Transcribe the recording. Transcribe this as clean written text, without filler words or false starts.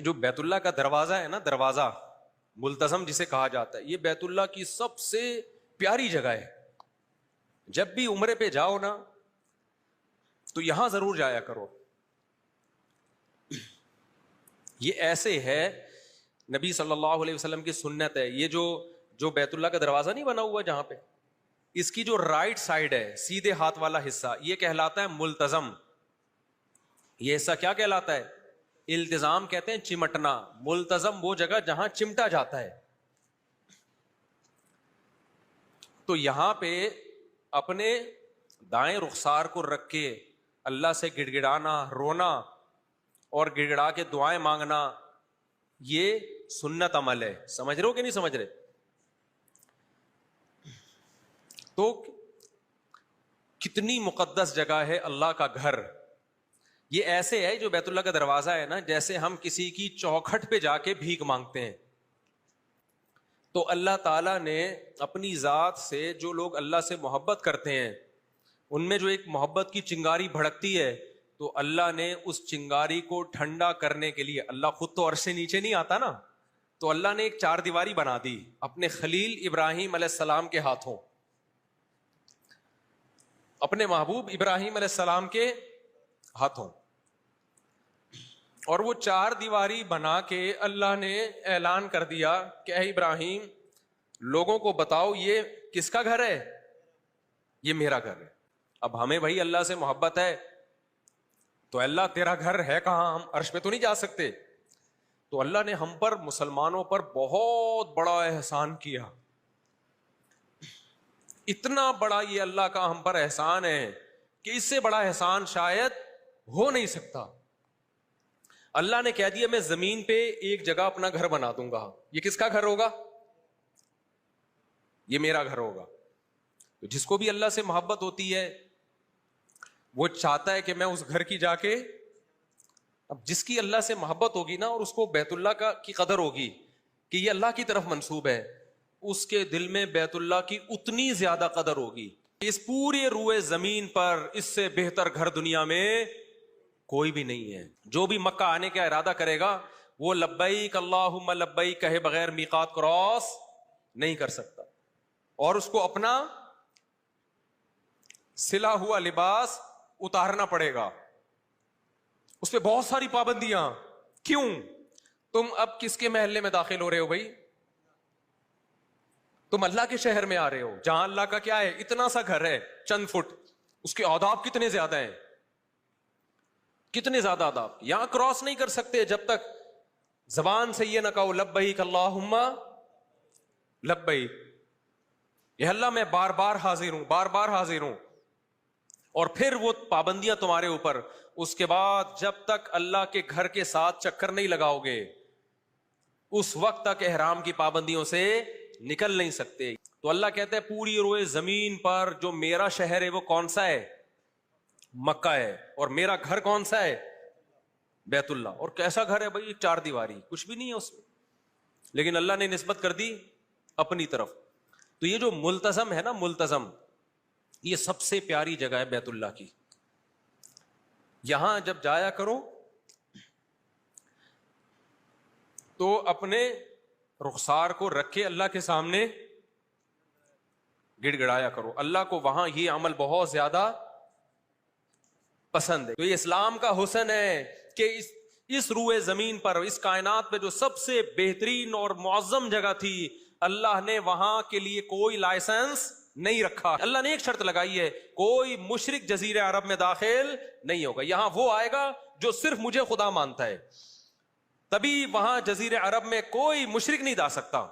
جو بیت اللہ کا دروازہ ہے نا، دروازہ ملتزم جسے کہا جاتا ہے، یہ بیت اللہ کی سب سے پیاری جگہ ہے. جب بھی عمرے پہ جاؤ نا تو یہاں ضرور جایا کرو. یہ ایسے ہے، نبی صلی اللہ علیہ وسلم کی سنت ہے. یہ جو بیت اللہ کا دروازہ نہیں بنا ہوا جہاں پہ، اس کی جو رائٹ سائڈ ہے، سیدھے ہاتھ والا حصہ، یہ کہلاتا ہے ملتزم. یہ حصہ کیا کہلاتا ہے؟ التزام کہتے ہیں چمٹنا. ملتزم وہ جگہ جہاں چمٹا جاتا ہے. تو یہاں پہ اپنے دائیں رخسار کو رکھ کے اللہ سے گڑ گڑانا، رونا اور گڑ گڑا کے دعائیں مانگنا، یہ سنت عمل ہے. سمجھ رہے ہو کہ نہیں سمجھ رہے؟ تو کتنی مقدس جگہ ہے اللہ کا گھر. یہ ایسے ہے، جو بیت اللہ کا دروازہ ہے نا، جیسے ہم کسی کی چوکھٹ پہ جا کے بھیک مانگتے ہیں. تو اللہ تعالیٰ نے اپنی ذات سے، جو لوگ اللہ سے محبت کرتے ہیں ان میں جو ایک محبت کی چنگاری بھڑکتی ہے، تو اللہ نے اس چنگاری کو ٹھنڈا کرنے کے لیے، اللہ خود تو عرش سے نیچے نہیں آتا نا، تو اللہ نے ایک چار دیواری بنا دی اپنے خلیل ابراہیم علیہ السلام کے ہاتھوں، اپنے محبوب ابراہیم علیہ السلام کے ہاتھوں. اور وہ چار دیواری بنا کے اللہ نے اعلان کر دیا کہ اے ابراہیم، لوگوں کو بتاؤ یہ کس کا گھر ہے؟ یہ میرا گھر ہے. اب ہمیں بھائی اللہ سے محبت ہے تو اللہ تیرا گھر ہے کہاں؟ ہم عرش پہ تو نہیں جا سکتے. تو اللہ نے ہم پر، مسلمانوں پر بہت بڑا احسان کیا. اتنا بڑا یہ اللہ کا ہم پر احسان ہے کہ اس سے بڑا احسان شاید ہو نہیں سکتا. اللہ نے کہہ دیا میں زمین پہ ایک جگہ اپنا گھر بنا دوں گا. یہ کس کا گھر ہوگا؟ یہ میرا گھر ہوگا. تو جس کو بھی اللہ سے محبت ہوتی ہے وہ چاہتا ہے کہ میں اس گھر کی جا کے، اب جس کی اللہ سے محبت ہوگی نا اور اس کو بیت اللہ کی قدر ہوگی کہ یہ اللہ کی طرف منسوب ہے، اس کے دل میں بیت اللہ کی اتنی زیادہ قدر ہوگی. اس پورے روئے زمین پر اس سے بہتر گھر دنیا میں کوئی بھی نہیں ہے. جو بھی مکہ آنے کا ارادہ کرے گا وہ لبیک اللہم لبیک کہے بغیر میقات کراس نہیں کر سکتا. اور اس کو اپنا سلا ہوا لباس اتارنا پڑے گا. اس پہ بہت ساری پابندیاں. کیوں؟ تم اب کس کے محلے میں داخل ہو رہے ہو بھائی؟ تم اللہ کے شہر میں آ رہے ہو جہاں اللہ کا کیا ہے؟ اتنا سا گھر ہے چند فٹ. اس کے آداب کتنے زیادہ ہیں، کتنے زیادہ آداب. یہاں کراس نہیں کر سکتے جب تک زبان سے یہ نہ کہو لبیک اللہم لبیک، یہ اللہ میں بار بار حاضر ہوں، بار بار حاضر ہوں. اور پھر وہ پابندیاں تمہارے اوپر. اس کے بعد جب تک اللہ کے گھر کے ساتھ چکر نہیں لگاؤ گے اس وقت تک احرام کی پابندیوں سے نکل نہیں سکتے. تو اللہ کہتا ہے پوری روئے زمین پر جو میرا شہر ہے وہ کون سا ہے؟ مکہ ہے. اور میرا گھر کون سا ہے؟ بیت اللہ. اور کیسا گھر ہے بھائی؟ چار دیواری، کچھ بھی نہیں ہے اس میں، لیکن اللہ نے نسبت کر دی اپنی طرف. تو یہ جو ملتزم ہے نا، ملتزم، یہ سب سے پیاری جگہ ہے بیت اللہ کی. یہاں جب جایا کرو تو اپنے رخسار کو رکھ کے اللہ کے سامنے گڑ گڑایا کرو. اللہ کو وہاں یہ عمل بہت زیادہ پسند ہے. تو یہ اسلام کا حسن ہے کہ اس روئے زمین پر، اس کائنات پہ جو سب سے بہترین اور معظم جگہ تھی، اللہ نے وہاں کے لیے کوئی لائسنس نہیں رکھا. اللہ نے ایک شرط لگائی ہے، کوئی مشرک جزیرے عرب میں داخل نہیں ہوگا. یہاں وہ آئے گا جو صرف مجھے خدا مانتا ہے، تبھی وہاں جزیرے عرب میں کوئی مشرک نہیں جا سکتا.